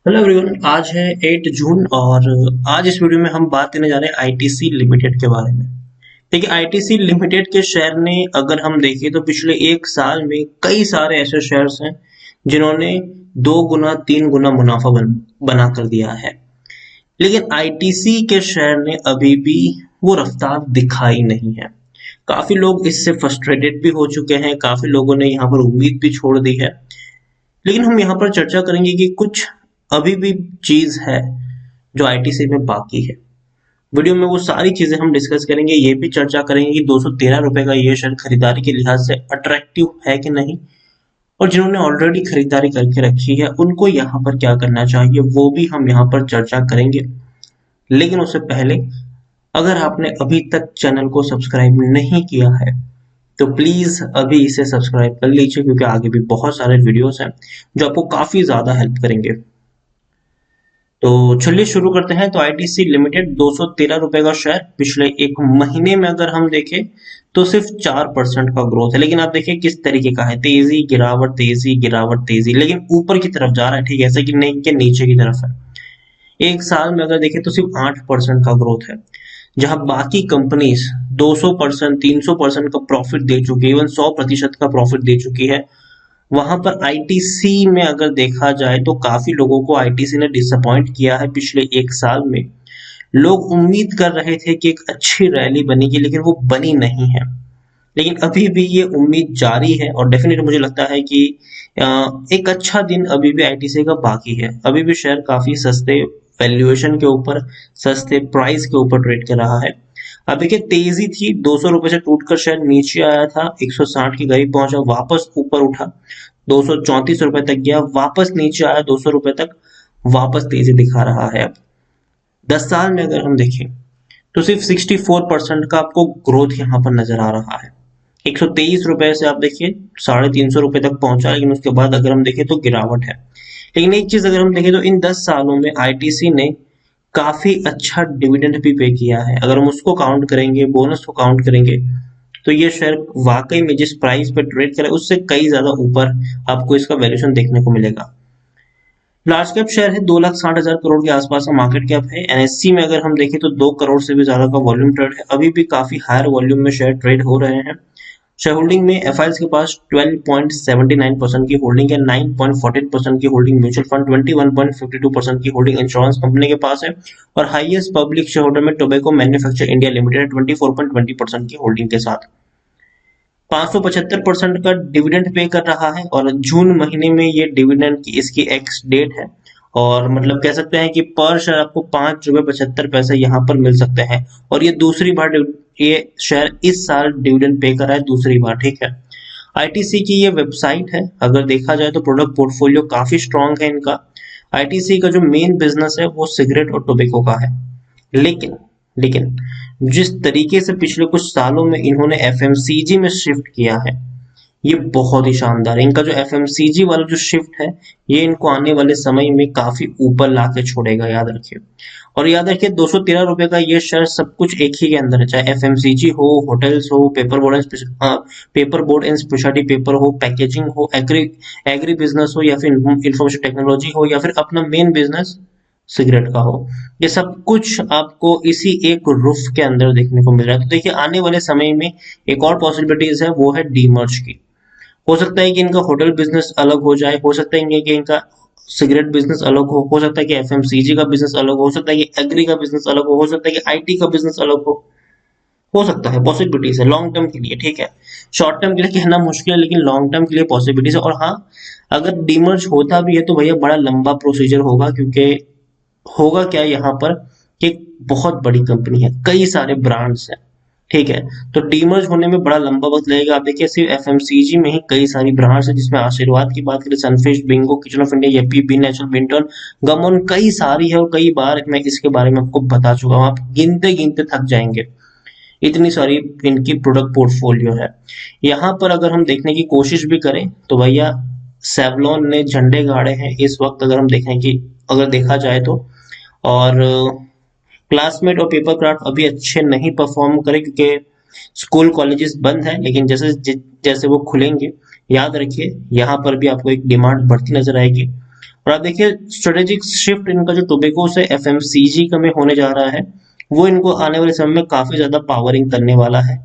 Hello everyone. आज है 8 जून और आज इस वीडियो में हम बात करने जा रहे हैं आईटीसी लिमिटेड के बारे में। देखिए, आईटीसी लिमिटेड के शेयर ने अगर हम देखें तो पिछले एक साल में कई सारे ऐसे शेयर्स हैं जिन्होंने दो गुना तीन गुना मुनाफा बना कर दिया है। लेकिन आईटीसी के शेयर ने अभी भी वो रफ्तार दिखाई नहीं है। काफी लोग इससे फ्रस्ट्रेटेड भी हो चुके हैं, काफी लोगों ने यहाँ पर उम्मीद भी छोड़ दी है। लेकिन हम यहाँ पर चर्चा करेंगे कि कुछ अभी भी चीज है जो आईटीसी में बाकी है। वीडियो में वो सारी चीजें हम डिस्कस करेंगे, ये भी चर्चा करेंगे कि 213 रुपए का ये शेयर खरीदारी के लिहाज से अट्रैक्टिव है कि नहीं, और जिन्होंने ऑलरेडी खरीदारी करके रखी है उनको यहाँ पर क्या करना चाहिए वो भी हम यहाँ पर चर्चा करेंगे। लेकिन उससे पहले, अगर आपने अभी तक चैनल को सब्सक्राइब नहीं किया है तो प्लीज अभी इसे सब्सक्राइब कर लीजिए, क्योंकि आगे भी बहुत सारे वीडियोस हैं जो आपको काफी ज्यादा हेल्प करेंगे। तो चलिए शुरू करते हैं। तो आईटीसी लिमिटेड 213 रुपए का शेयर पिछले एक महीने में अगर हम देखें तो सिर्फ 4% का ग्रोथ है। लेकिन आप देखिए किस तरीके का है, तेजी गिरावट तेजी गिरावट तेजी, लेकिन ऊपर की तरफ जा रहा है। ठीक है, ऐसे कि नहीं कि नीचे की तरफ है। एक साल में अगर देखें तो सिर्फ 8% का ग्रोथ है, जहां बाकी कंपनीज 200% 300% का प्रॉफिट दे चुकी है, इवन 100% का प्रॉफिट दे चुकी है। वहां पर आईटीसी में अगर देखा जाए तो काफी लोगों को आईटीसी ने डिसअपॉइंट किया है पिछले एक साल में। लोग उम्मीद कर रहे थे कि एक अच्छी रैली बनेगी, लेकिन वो बनी नहीं है। लेकिन अभी भी ये उम्मीद जारी है और डेफिनेटली मुझे लगता है कि एक अच्छा दिन अभी भी आईटीसी का बाकी है। अभी भी शेयर काफी सस्ते वैल्यूएशन के ऊपर, सस्ते प्राइस के ऊपर ट्रेड कर रहा है। अभी के तेजी थी, 200 रुपए से टूटकर शेयर नीचे आया था, 160 के करीब पहुंचा, वापस ऊपर उठा, 234 रुपए तक गया, वापस नीचे आया 200 रुपए तक, वापस तेजी दिखा रहा है। अब 10 साल में अगर हम देखें तो सिर्फ 64% का आपको ग्रोथ यहाँ पर नजर आ रहा है। 123 रुपए से आप देखिए 350 रुपए तक पहुंचा, लेकिन उसके बाद अगर हम देखें तो गिरावट है। लेकिन एक चीज अगर हम देखें तो इन 10 सालों में आईटीसी ने काफी अच्छा डिविडेंड भी पे किया है। अगर हम उसको काउंट करेंगे, बोनस को काउंट करेंगे, तो ये शेयर वाकई में जिस प्राइस पे ट्रेड करे उससे कई ज्यादा ऊपर आपको इसका वैल्यूएशन देखने को मिलेगा। लार्ज कैप शेयर है, 2,60,000 करोड़ के आसपास का मार्केट कैप है। एनएससी में अगर हम देखें तो 2 करोड़ से भी ज्यादा का वॉल्यूम ट्रेड है। अभी भी काफी हायर वॉल्यूम में शेयर ट्रेड हो रहे हैं। शेयर होल्डिंग में एफआईएस के पास 12.79% की होल्डिंग है, 9.14% की होल्डिंग म्यूचुअल फंड, 21.52% की होल्डिंग इंश्योरेंस कंपनी के पास है, और हाईएस्ट पब्लिक शेयर होल्डर में टोबैको मैन्युफैक्चर इंडिया लिमिटेड 24.20% की होल्डिंग के साथ 575% का डिविडेंड पे कर रहा है। और जून महीने में ये डिविडेंड की इसकी एक्स डेट है, और मतलब कह सकते हैं कि पर शेयर आपको 5 रुपए 75 पैसे यहाँ पर मिल सकते हैं। और ये दूसरी बार ये शेयर इस साल डिविडेंड पे कर रहा है, दूसरी बार। ठीक है, आईटीसी की ये वेबसाइट है, अगर देखा जाए तो प्रोडक्ट पोर्टफोलियो काफी स्ट्रांग है इनका। आईटीसी का जो मेन बिजनेस है वो सिगरेट और टोबैको का है। लेकिन लेकिन जिस तरीके से पिछले कुछ सालों में इन्होंने एफएमसीजी में शिफ्ट किया है, ये बहुत ही शानदार है। इनका जो एफएमसीजी वाला जो शिफ्ट है, ये इनको आने वाले समय में काफी ऊपर ला के छोड़ेगा, याद रखिए। और याद रखिए 213 रुपए का ये शेयर सब कुछ एक ही के अंदर है, चाहे एफएमसीजी हो, होटल्स हो, paper board and speciality paper हो, पैकेजिंग हो, एग्री बिजनेस हो, या फिर इंफॉर्मेशन टेक्नोलॉजी हो, या फिर अपना मेन बिजनेस सिगरेट का हो। ये सब कुछ आपको इसी एक रूफ के अंदर देखने को मिल रहा है। तो देखिए, आने वाले समय में एक और पॉसिबिलिटीज है, वो है डीमर्ज की। हो सकता है कि इनका होटल बिजनेस अलग हो जाए, हो सकता है कि इनका सिगरेट बिजनेस अलग हो सकता है कि एफएमसीजी का बिजनेस अलग हो सकता है कि एग्री का बिजनेस अलग हो सकता है कि आईटी का बिजनेस अलग हो सकता है। पॉसिबिलिटीज है लॉन्ग टर्म के लिए। ठीक है, शॉर्ट टर्म के लिए कहना मुश्किल है, लेकिन लॉन्ग टर्म के लिए पॉसिबिलिटीज है। और हाँ, अगर डीमर्ज होता भी है तो भैया बड़ा लंबा प्रोसीजर होगा, क्योंकि होगा क्या यहाँ पर कि बहुत बड़ी कंपनी है, कई सारे ब्रांड्स हैं। ठीक है, तो डीमर्ज होने में बड़ा लंबा वक्त लगेगा। आप देखिए सिर्फ एफएमसीजी में ही कई सारी ब्रांड्स हैं, जिसमें आशीर्वाद की बात करें, sunfish, bingo, kitchen of India, yippee, be natural, बिंटन, गमन, कई सारी है। और कई बार मैं इसके बारे में आपको बता चुका हूँ, आप गिनते गिनते थक जाएंगे, इतनी सारी इनकी प्रोडक्ट पोर्टफोलियो है। यहाँ पर अगर हम देखने की कोशिश भी करें तो भैया सेवलॉन ने झंडे गाड़े हैं इस वक्त, अगर हम देखें कि अगर देखा जाए तो। और क्लासमेट और पेपर क्राफ्ट अभी अच्छे नहीं परफॉर्म करे, क्योंकि स्कूल कॉलेजेस बंद है। लेकिन जैसे जैसे वो खुलेंगे, याद रखिए यहाँ पर भी आपको एक डिमांड बढ़ती नजर आएगी। और आप देखिए स्ट्रेटेजिक शिफ्ट इनका जो टोबैको से एफएमसीजी का में होने जा रहा है, वो इनको आने वाले समय में काफी ज्यादा पावरिंग करने वाला है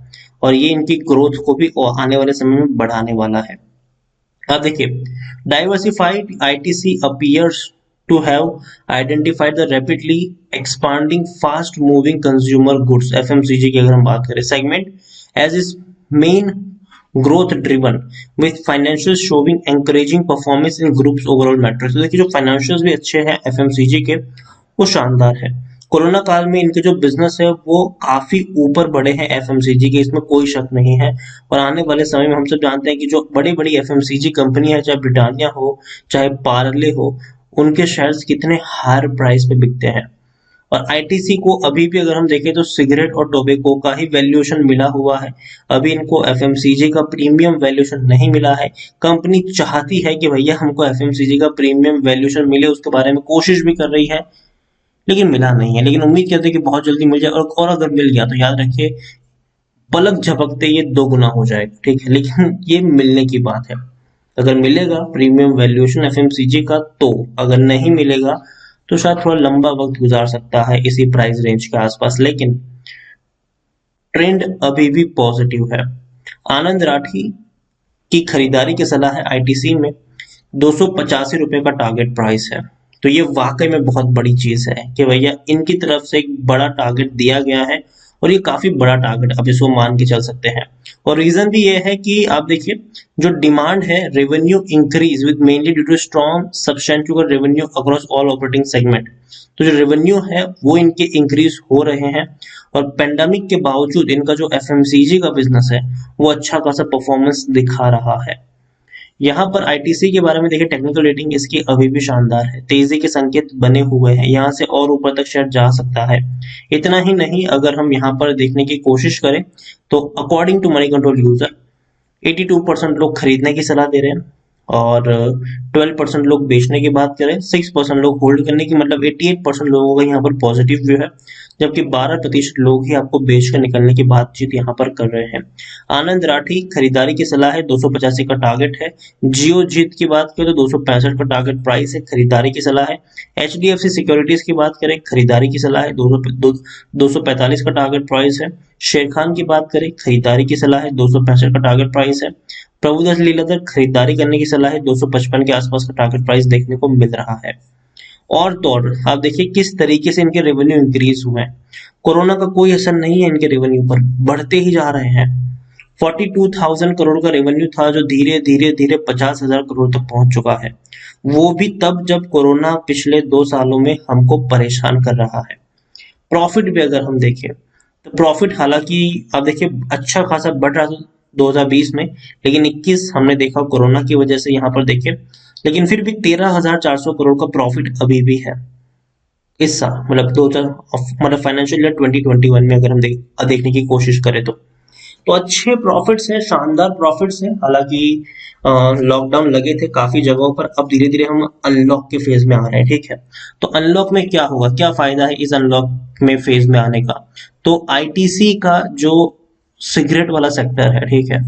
और ये इनकी ग्रोथ को भी आने वाले समय में बढ़ाने वाला है। अब देखिए diversified ITC appears to have identified the rapidly expanding fast moving consumer goods FMCG की अगर हम बात करें segment as is main growth driven with financial showing encouraging performance in groups overall metrics. तो देखिए जो फाइनेंशियल्स भी अच्छे हैं एफएमसीजी के वो शानदार है। कोरोना काल में इनके जो बिजनेस है वो काफी ऊपर बढ़े हैं एफएमसीजी के, इसमें कोई शक नहीं है। और आने वाले समय में हम सब जानते हैं कि जो बड़ी बड़ी एफएमसीजी कंपनी है, चाहे ब्रिटानिया हो चाहे पार्ले हो, उनके शेयर्स कितने हायर प्राइस पे बिकते हैं। और आईटीसी को अभी भी अगर हम देखें तो सिगरेट और टोबैको का ही वैल्यूएशन मिला हुआ है, अभी इनको एफएमसीजी का प्रीमियम वैल्यूएशन नहीं मिला है। कंपनी चाहती है कि भैया हमको एफएमसीजी का प्रीमियम वैल्यूएशन मिले, उसके बारे में कोशिश भी कर रही है लेकिन मिला नहीं है, लेकिन उम्मीद करते हैं कि बहुत जल्दी मिल जाए। और अगर मिल गया तो याद रखिए पलक झपकते ये 2 गुना हो जाएगा, ठीक है, लेकिन ये मिलने की बात है। अगर मिलेगा प्रीमियम वैल्यूएशन एफएमसीजी का तो, अगर नहीं मिलेगा तो शायद थोड़ा लंबा वक्त गुजार सकता है इसी प्राइस रेंज के आसपास, लेकिन ट्रेंड अभी भी पॉजिटिव है। आनंद राठी की खरीदारी की सलाह है आईटीसी में, 285 रुपए का टारगेट प्राइस है। तो ये वाकई में बहुत बड़ी चीज है कि भैया इनकी तरफ से एक बड़ा टारगेट दिया गया है और ये काफी बड़ा टारगेट अब इसको मान के चल सकते हैं। और रीजन भी ये है कि आप देखिए जो डिमांड है revenue increase with mainly due to strong substantial revenue across all operating segment. तो जो रेवेन्यू है वो इनके इंक्रीज हो रहे हैं और पेंडेमिक के बावजूद इनका जो एफएमसीजी का बिजनेस है वो अच्छा खासा परफॉर्मेंस दिखा रहा है। यहाँ पर आईटीसी के बारे में देखिए टेक्निकल रेटिंग इसकी अभी भी शानदार है, तेजी के संकेत बने हुए हैं, यहाँ से और ऊपर तक शेयर जा सकता है। इतना ही नहीं, अगर हम यहाँ पर देखने की कोशिश करें तो according to Moneycontrol user 82% लोग खरीदने की सलाह दे रहे हैं और 12% लोग बेचने की बात करें, 6% लोग होल्ड करने की, मतलब 88% लोगों का यहाँ पर पॉजिटिव व्यू है, जबकि 12% लोग ही आपको बेच कर निकलने की बातचीत यहाँ पर कर रहे हैं। आनंद राठी खरीदारी की सलाह है, 285 का टारगेट है। जियो जीत की बात करें तो 265 का टारगेट प्राइस है, खरीदारी की सलाह है। एचडीएफसी सिक्योरिटीज की बात करें खरीदारी की सलाह है, 245 का टारगेट प्राइस है। शेर खान की बात करें खरीदारी की सलाह है, 265 का टारगेट प्राइस है। प्रभुदास लीलाधर खरीदारी करने की सलाह है, 255 के आसपास का टारगेट प्राइस देखने को मिल रहा है। और तो और आप देखिए किस तरीके से इनके रेवेन्यू इंक्रीज हुए हैं, कोरोना का कोई असर नहीं है इनके रेवेन्यू पर, बढ़ते ही जा रहे हैं। 42,000 करोड़ का रेवेन्यू था जो धीरे धीरे धीरे 50,000 करोड़ तक पहुंच चुका है, वो भी तब जब कोरोना पिछले 2 सालों में हमको परेशान कर रहा है। प्रॉफिट भी अगर हम देखें तो प्रॉफिट हालांकि आप देखिए अच्छा खासा बढ़ रहा था 2020 में, लेकिन 21 हमने देखा कोरोना की वजह से यहाँ पर देखिए, लेकिन फिर भी 13,400 करोड़ का प्रॉफिट अभी भी है इस साल, मतलब 2000 मतलब फाइनेंशियल ईयर 2021 में अगर हम देखने की कोशिश करें तो अच्छे प्रॉफिट्स हैं, शानदार प्रॉफिट्स हैं। हालांकि लॉकडाउन लगे थे काफी जगहों पर, अब धीरे धीरे हम अनलॉक के फेज में आ रहे हैं, ठीक है। तो अनलॉक में क्या होगा, क्या फायदा है इस अनलॉक में फेज में आने का, तो आईटीसी का जो सिगरेट वाला सेक्टर है, ठीक है,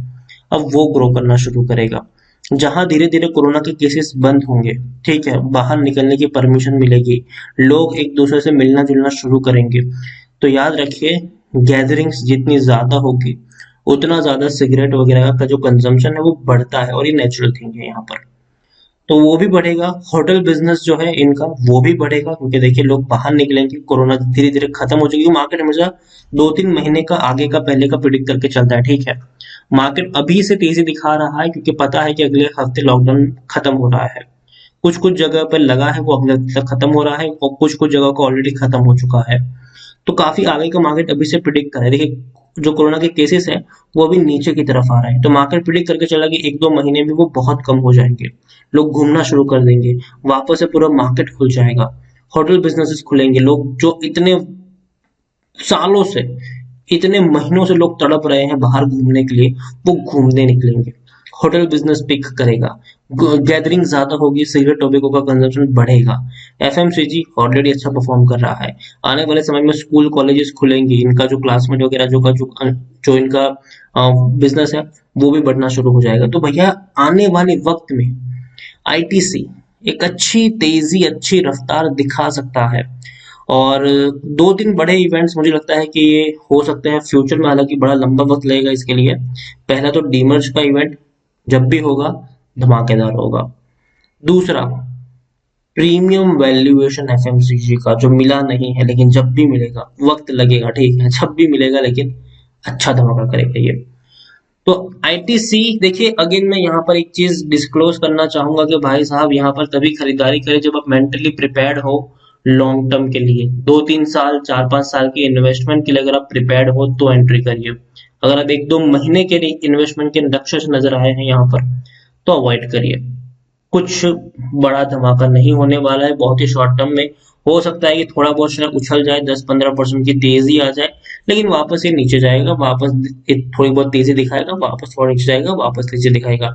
अब वो ग्रो करना शुरू करेगा, जहां धीरे धीरे कोरोना के केसेस बंद होंगे, ठीक है, बाहर निकलने की परमिशन मिलेगी, लोग एक दूसरे से मिलना जुलना शुरू करेंगे, तो याद रखिए गैदरिंग्स जितनी ज्यादा होगी उतना ज्यादा सिगरेट वगैरह का जो कंजम्पशन है वो बढ़ता है, और ये नेचुरल थिंग है यहाँ पर, तो वो भी बढ़ेगा। होटल बिजनेस जो है इनका वो भी बढ़ेगा, क्योंकि देखिए लोग बाहर निकलेंगे, कोरोना धीरे धीरे खत्म हो जाएगी। मार्केट हमेशा 2-3 महीने का आगे का पहले का प्रिडिक्ट करके चलता है, ठीक है। मार्केट अभी से तेजी दिखा रहा है क्योंकि पता है कि अगले हफ्ते लॉकडाउन खत्म हो रहा है, कुछ कुछ जगह पर लगा है वो अगले हफ्ते तक खत्म हो रहा है और कुछ कुछ जगह का ऑलरेडी खत्म हो चुका है, तो काफी आगे का मार्केट अभी से प्रिडिक्ट कर रहा है। देखिए जो कोरोना के केसेस है वो अभी नीचे की तरफ आ रहे हैं, तो मार्केट प्रिडिक्ट करके चला कि 1-2 महीने में वो बहुत कम हो जाएंगे, लोग घूमना शुरू कर देंगे, वापस से पूरा मार्केट खुल जाएगा, होटल बिजनेसेस खुलेंगे, लोग जो इतने सालों से इतने महीनों से लोग तड़प रहे हैं बाहर घूमने के लिए वो घूमने निकलेंगे, होटल बिजनेस पिक करेगा, गैदरिंग ज्यादा होगी, सिगरेट टोबैको का कंजम्पशन बढ़ेगा। एफएमसीजी ऑलरेडी अच्छा परफॉर्म कर रहा है, आने वाले समय में स्कूल कॉलेजेस खुलेंगे, इनका जो क्लासमेट वगैरह जो इनका बिजनेस है वो भी बढ़ना शुरू हो जाएगा। तो भैया आने वाले वक्त में आईटीसी एक अच्छी तेजी, अच्छी रफ्तार दिखा सकता है। और दो तीन बड़े इवेंट्स मुझे लगता है कि ये हो सकते हैं फ्यूचर में, हालांकि बड़ा लंबा वक्त लगेगा इसके लिए। पहला तो डीमर्ज का इवेंट जब भी होगा धमाकेदार होगा। दूसरा, प्रीमियम वैल्यूएशन एफएमसीजी का जो मिला नहीं है, लेकिन जब भी मिलेगा, वक्त लगेगा ठीक है, जब भी मिलेगा लेकिन अच्छा धमाका करेगा ये। तो आईटीसी देखिए, अगेन मैं यहाँ पर एक चीज डिस्क्लोज करना चाहूंगा कि भाई साहब यहाँ पर तभी खरीदारी करें जब आप मेंटली प्रिपेयर्ड हो लॉन्ग टर्म के लिए। 2-3 साल, 4-5 साल की इन्वेस्टमेंट के लिए अगर आप प्रिपेयर्ड हो तो एंट्री करिए। अगर आप 1-2 महीने के लिए इन्वेस्टमेंट के लक्ष्य से नजर आए हैं यहाँ पर तो अवॉइड करिए। कुछ बड़ा धमाका नहीं होने वाला है बहुत ही शॉर्ट टर्म में। हो सकता है कि थोड़ा बहुत शेयर उछल जाए, 10-15% की तेजी आ जाए, लेकिन वापस ये नीचे जाएगा, वापस ये थोड़ी बहुत तेजी दिखाएगा, वापस थोड़ा नीचे जाएगा, वापस नीचे दिखाएगा,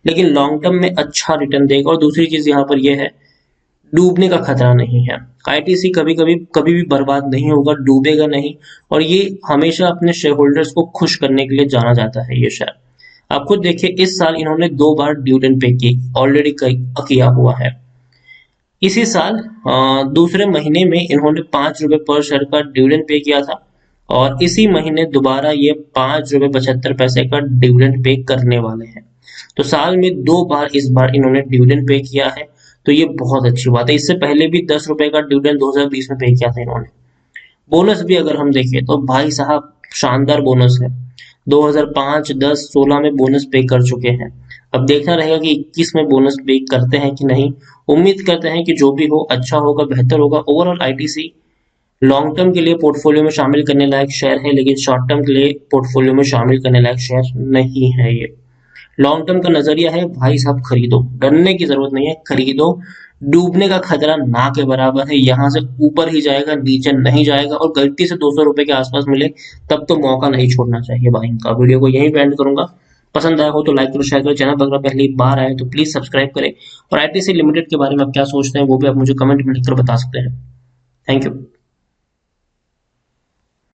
लेकिन लॉन्ग टर्म में अच्छा रिटर्न देगा। और दूसरी चीज यहाँ पर यह है, डूबने का खतरा नहीं है। आईटीसी कभी भी बर्बाद नहीं होगा, डूबेगा नहीं। और ये हमेशा अपने शेयर होल्डर्स को खुश करने के लिए जाना जाता है ये शेयर। आप खुद देखिए, इस साल इन्होंने 2 बार डिविडेंड पे की ऑलरेडी किया हुआ है। इसी साल दूसरे महीने में इन्होंने 5 रुपए पर शेयर का डिविडेंड पे किया था, और इसी महीने दोबारा ये 5 रुपए 75 पैसे का डिविडेंड पे करने वाले हैं। तो साल में 2 बार इस बार इन्होंने डिविडेंड पे किया है, तो ये बहुत अच्छी बात है। इससे पहले भी 10 रुपए का डिविडेंड 2020 में पे किया था इन्होंने। बोनस भी अगर हम देखें तो भाई साहब शानदार बोनस है। 2005, 10, 16 में बोनस पे कर चुके हैं। अब देखना रहेगा कि 21 में बोनस पे करते हैं कि नहीं। उम्मीद करते हैं कि जो भी हो अच्छा होगा, बेहतर होगा। ओवरऑल आईटीसी लॉन्ग टर्म के लिए पोर्टफोलियो में शामिल करने लायक शेयर है, लेकिन शॉर्ट टर्म के लिए पोर्टफोलियो में शामिल करने लायक शेयर नहीं है ये। लॉन्ग टर्म का नजरिया है भाई साहब, खरीदो, डरने की जरूरत नहीं है, खरीदो। डूबने का खतरा ना के बराबर है, यहाँ से ऊपर ही जाएगा, नीचे नहीं जाएगा। और गलती से 200 रुपए के आसपास मिले तब तो मौका नहीं छोड़ना चाहिए बाइंग का। वीडियो को यहीं पे एंड करूंगा। पसंद आया हो तो लाइक करो, शेयर करो। चैनल पर अगर पहली बार आए तो प्लीज सब्सक्राइब करें। और आईटीसी लिमिटेड के बारे में आप क्या सोचते हैं वो भी आप मुझे कमेंट में लिखकर बता सकते हैं। Thank you.